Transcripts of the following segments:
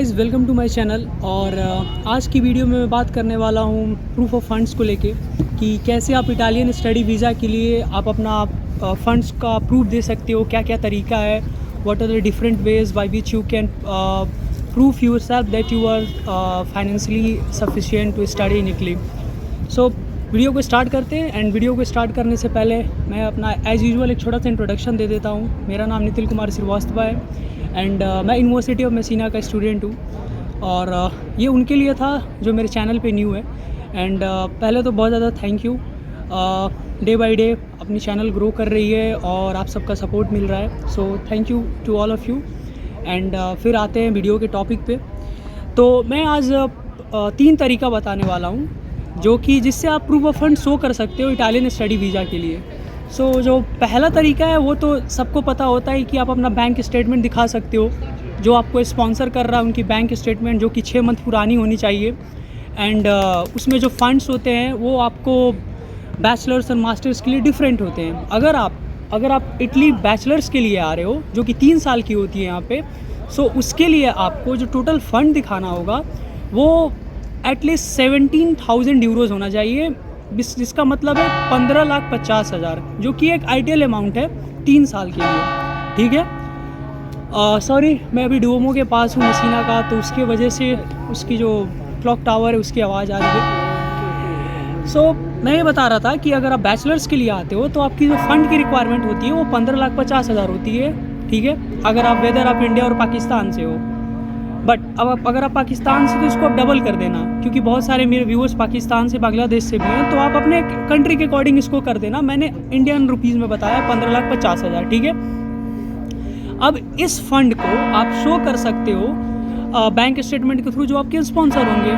Guys, welcome to my channel. और आज की वीडियो में मैं बात करने वाला हूँ प्रूफ ऑफ फंड्स को लेके कि कैसे आप इटालियन स्टडी वीज़ा के लिए आप अपना फंड्स का प्रूफ दे सकते हो, क्या क्या तरीका है, what are the different ways by which you can proof yourself that you are financially sufficient to study in Italy. So video को स्टार्ट करते हैं। एंड वीडियो को स्टार्ट करने से पहले मैं अपना एज़ यूजुअल एक छोटा सा इंट्रोडक्शन दे देता हूँ। मेरा नाम नितिल कुमार श्रीवास्तव है एंड मैं यूनिवर्सिटी ऑफ मेसिना का स्टूडेंट हूँ। और ये उनके लिए था जो मेरे चैनल पे न्यू है। एंड पहले तो बहुत ज़्यादा thank you, day by day अपनी चैनल ग्रो कर रही है और आप सबका सपोर्ट मिल रहा है। So thank you to all of you. And फिर आते हैं वीडियो के टॉपिक पे। तो मैं आज 3 तरीका बताने वाला हूँ जो कि जिससे आप प्रूफ ऑफ फंड शो कर सकते हो इटालियन स्टडी वीज़ा के लिए। सो जो पहला तरीका है वो तो सबको पता होता है कि आप अपना बैंक स्टेटमेंट दिखा सकते हो। जो आपको स्पॉन्सर कर रहा है उनकी बैंक स्टेटमेंट जो कि 6 मंथ पुरानी होनी चाहिए। एंड उसमें जो फंड्स होते हैं वो आपको बैचलर्स और मास्टर्स के लिए डिफरेंट होते हैं। अगर आप इटली बैचलर्स के लिए आ रहे हो जो कि 3 साल की होती है यहाँ पे, सो उसके लिए आपको जो टोटल फंड दिखाना होगा वो एटलीस्ट 17,000 यूरोज़ होना चाहिए, जिसका मतलब है 15,50,000, जो कि एक आइडियल अमाउंट है 3 साल के लिए। ठीक है, सॉरी मैं अभी डुओमो के पास हूँ मेसिना का, तो उसके वजह से उसकी जो क्लॉक टावर है उसकी आवाज़ आ रही है। सो मैं ये बता रहा था कि अगर आप बैचलर्स के लिए आते हो तो आपकी जो फ़ंड की रिक्वायरमेंट होती है वो 15,50,000 होती है। ठीक है, अगर आप इंडिया और पाकिस्तान से हो। बट अब अगर आप पाकिस्तान से तो इसको आप डबल कर देना, क्योंकि बहुत सारे मेरे व्यूअर्स पाकिस्तान से, बांग्लादेश से भी हैं, तो आप अपने कंट्री के अकॉर्डिंग इसको कर देना। मैंने इंडियन रुपीज़ में बताया 15,50,000। ठीक है, अब इस फंड को आप शो कर सकते हो बैंक स्टेटमेंट के थ्रू जो आपके स्पॉन्सर होंगे।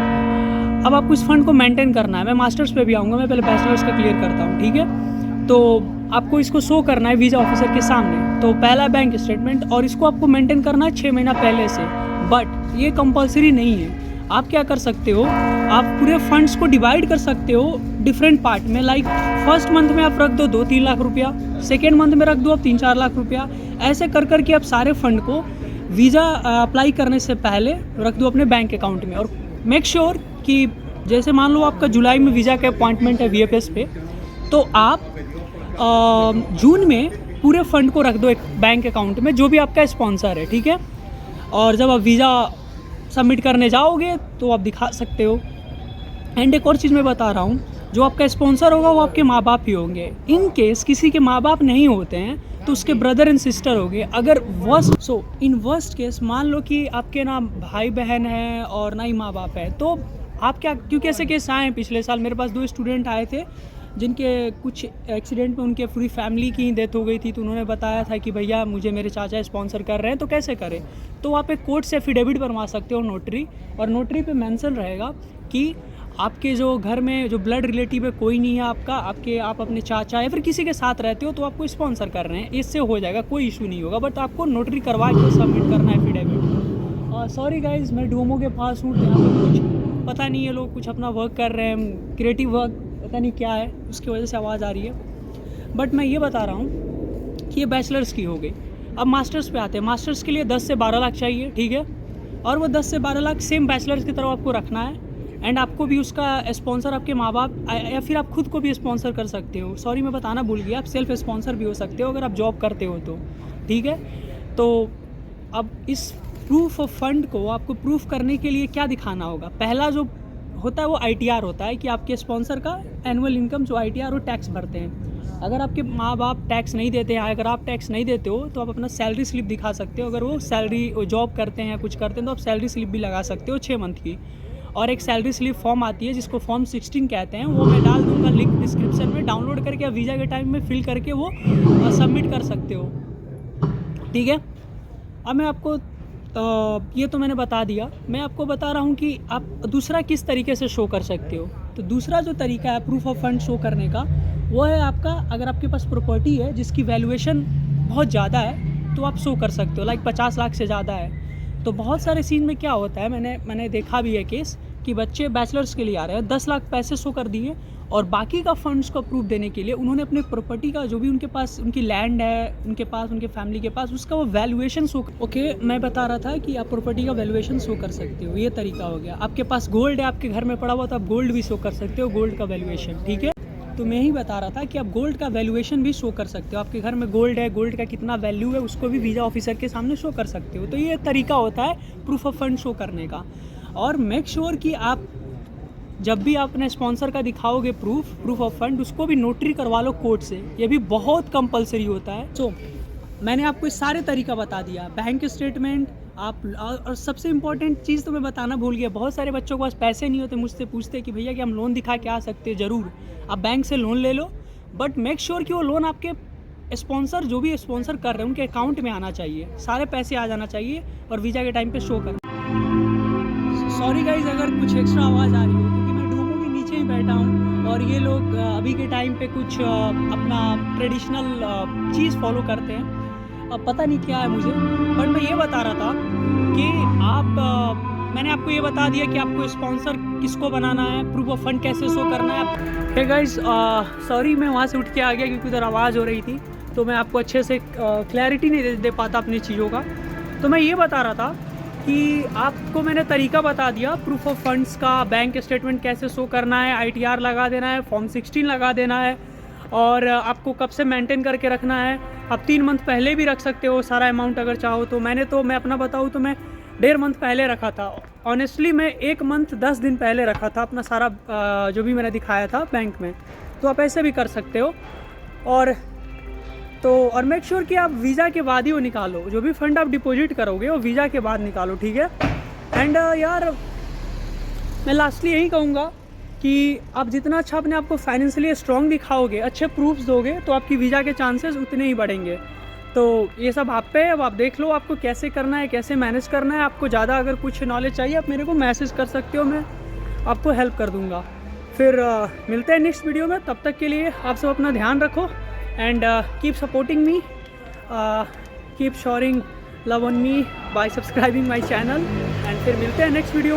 अब आपको इस फंड को मेंटेन करना है। मैं मास्टर्स पे भी आऊँगा, मैं पहले बैचलर्स का क्लियर करता हूँ। ठीक है, तो आपको इसको शो करना है वीज़ा ऑफिसर के सामने। तो पहला बैंक स्टेटमेंट, और इसको आपको मेंटेन करना है 6 महीना पहले से। बट ये कंपलसरी नहीं है। आप क्या कर सकते हो, आप पूरे फंड्स को डिवाइड कर सकते हो डिफरेंट पार्ट में। लाइक फर्स्ट मंथ में आप रख दो 2-3 लाख रुपया, सेकेंड मंथ में रख दो आप 3-4 लाख रुपया। ऐसे कर करके आप सारे फंड को वीज़ा अप्लाई करने से पहले रख दो अपने बैंक अकाउंट में। और मेक श्योर कि जैसे मान लो आपका जुलाई में वीज़ा का अपॉइंटमेंट है VFS पे, तो आप जून में पूरे फंड को रख दो एक बैंक अकाउंट में जो भी आपका स्पॉन्सर है। ठीक है, और जब आप वीज़ा सबमिट करने जाओगे तो आप दिखा सकते हो। एंड एक और चीज़ मैं बता रहा हूँ, जो आपका स्पॉन्सर होगा वो आपके माँ बाप ही होंगे। इन केस किसी के माँ बाप नहीं होते हैं तो उसके ब्रदर एंड सिस्टर होंगे। अगर इन वर्स्ट केस मान लो कि आपके ना भाई बहन हैं और ना ही माँ बाप है, तो आप क्या, क्योंकि ऐसे केस आए हैं पिछले साल मेरे पास 2 स्टूडेंट आए थे जिनके कुछ एक्सीडेंट में उनके पूरी फैमिली की डेथ हो गई थी। तो उन्होंने बताया था कि भैया मुझे मेरे चाचा स्पॉन्सर कर रहे हैं, तो कैसे करें। तो आप एक कोर्ट से एफिडेविट बनवा सकते हो नोटरी, और नोटरी पे मेंशन रहेगा कि आपके जो घर में जो ब्लड रिलेटिव है कोई नहीं है आपका, आप अपने चाचा या फिर किसी के साथ रहते हो तो आपको स्पॉन्सर कर रहे हैं, इससे हो जाएगा, कोई इशू नहीं होगा। बट आपको नोटरी करवा के सबमिट करना है एफिडेविट। सॉरी गाइज, मैं डुओमो के पास हूँ, यहाँ पर कुछ पता नहीं है, लोग कुछ अपना वर्क कर रहे हैं, क्रिएटिव वर्क, पता नहीं क्या है, उसकी वजह से आवाज़ आ रही है। बट मैं ये बता रहा हूँ कि ये बैचलर्स की हो गई। अब मास्टर्स पे आते हैं। मास्टर्स के लिए 10 से 12 लाख चाहिए। ठीक है, और वो 10 से 12 लाख सेम बैचलर्स की तरह आपको रखना है। एंड आपको भी उसका स्पॉन्सर आपके माँ बाप या फिर आप खुद को भी स्पॉन्सर कर सकते हो। सॉरी मैं बताना भूल गया, आप सेल्फ स्पॉन्सर भी हो सकते हो अगर आप जॉब करते हो तो। ठीक है, तो अब इस प्रूफ ऑफ फंड को आपको प्रूफ करने के लिए क्या दिखाना होगा। पहला जो होता है वो ITR होता है कि आपके स्पॉन्सर का एनुअल इनकम जो ITR वो टैक्स भरते हैं। अगर आपके माँ बाप टैक्स नहीं देते हैं, अगर आप टैक्स नहीं देते हो तो आप अपना सैलरी स्लिप दिखा सकते हो। अगर वो सैलरी जॉब करते हैं कुछ करते हैं तो आप सैलरी स्लिप भी लगा सकते हो 6 मंथ की। और एक सैलरी स्लिप फॉर्म आती है जिसको फॉर्म 16 कहते हैं, वो मैं डाल दूँगा लिंक डिस्क्रिप्शन में, डाउनलोड करके आप वीज़ा के टाइम में फिल करके वो सबमिट कर सकते हो। ठीक है, अब मैं आपको ये तो मैंने बता दिया, मैं आपको बता रहा हूँ कि आप दूसरा किस तरीके से शो कर सकते हो। तो दूसरा जो तरीका है प्रूफ ऑफ फंड शो करने का वो है आपका, अगर आपके पास प्रॉपर्टी है जिसकी वैल्यूएशन बहुत ज़्यादा है तो आप शो कर सकते हो। लाइक 50 लाख से ज़्यादा है तो बहुत सारे सीन में क्या होता है, मैंने देखा भी है केस कि बच्चे बैचलर्स के लिए आ रहे हैं, 10 लाख पैसे शो कर दिए और बाकी का फंड्स को अप्रूव देने के लिए उन्होंने अपने प्रॉपर्टी का जो भी उनके पास उनकी लैंड है, उनके पास उनके फैमिली के पास, उसका वो वैल्यूएशन शो। ओके, मैं बता रहा था कि आप प्रॉपर्टी का वैल्यूएशन शो कर सकते हो, ये तरीका हो गया। आपके पास गोल्ड है, आपके घर में पड़ा हुआ, तो आप गोल्ड भी शो कर सकते हो, गोल्ड का वैल्यूएशन, ठीक है। तो मैं ही बता रहा था कि आप गोल्ड का वैल्यूएशन भी शो कर सकते हो। आपके घर में गोल्ड है, गोल्ड का कितना वैल्यू है, उसको भी वीज़ा ऑफिसर के सामने शो कर सकते हो। तो ये तरीका होता है प्रूफ ऑफ फंड शो करने का। और मेक श्योर कि आप जब भी आप अपने स्पॉन्सर का दिखाओगे प्रूफ ऑफ फंड, उसको भी नोटरी करवा लो कोर्ट से, ये भी बहुत कंपलसरी होता है। सो मैंने आपको इस सारे तरीका बता दिया, बैंक स्टेटमेंट आप, और सबसे इम्पॉर्टेंट चीज़ तो मैं बताना भूल गया, बहुत सारे बच्चों के पास पैसे नहीं होते, मुझसे पूछते कि भैया कि हम लोन दिखा के आ सकते हैं। ज़रूर आप बैंक से लोन ले लो, बट मेक श्योर कि वो लोन आपके स्पॉन्सर जो भी स्पॉन्सर कर रहे हैं उनके अकाउंट में आना चाहिए, सारे पैसे आ जाना चाहिए और वीज़ा के टाइम पे शो कर। सॉरी गाइज अगर कुछ एक्स्ट्रा आवाज़ आ रही हो, क्योंकि मैं डोमो के नीचे ही बैठा हूँ और ये लोग अभी के टाइम पे कुछ अपना ट्रेडिशनल चीज़ फॉलो करते हैं। अब पता नहीं क्या है मुझे, बट मैं ये बता रहा था कि मैंने आपको ये बता दिया कि आपको स्पॉन्सर किसको बनाना है, प्रूफ ऑफ फंड कैसे शो करना है। हे गाइज सॉरी मैं वहाँ से उठ के आ गया क्योंकि उधर आवाज़ हो रही थी, तो मैं आपको अच्छे से क्लैरिटी नहीं दे पाता अपनी चीज़ों का। तो मैं ये बता रहा था कि आपको मैंने तरीका बता दिया प्रूफ ऑफ फंड्स का, बैंक स्टेटमेंट कैसे शो करना है, ITR लगा देना है, फॉर्म 16 लगा देना है, और आपको कब से मेंटेन करके रखना है। आप 3 मंथ पहले भी रख सकते हो सारा अमाउंट अगर चाहो तो। मैं अपना बताऊँ तो मैं 1.5 मंथ पहले रखा था, ऑनेस्टली मैं 1 मंथ 10 दिन पहले रखा था अपना सारा जो भी मैंने दिखाया था बैंक में। तो आप ऐसे भी कर सकते हो। और मेक श्योर कि आप वीज़ा के बाद ही वो निकालो, जो भी फंड आप डिपॉजिट करोगे वो वीज़ा के बाद निकालो, ठीक है। एंड यार मैं लास्टली यही कहूँगा कि आप जितना अच्छा अपने आप को फाइनेंशियली स्ट्रॉन्ग दिखाओगे, अच्छे प्रूफ्स दोगे, तो आपकी वीज़ा के चांसेस उतने ही बढ़ेंगे। तो ये सब आप पे है, अब आप देख लो आपको कैसे करना है, कैसे मैनेज करना है। आपको ज़्यादा अगर कुछ नॉलेज चाहिए आप मेरे को मैसेज कर सकते हो, मैं आपको हेल्प कर दूँगा। फिर मिलते हैं नेक्स्ट वीडियो में, तब तक के लिए आप सब अपना ध्यान रखो and keep supporting me, keep shoring love on me bye subscribing my channel, and फिर मिलते हैं नेक्स्ट वीडियो।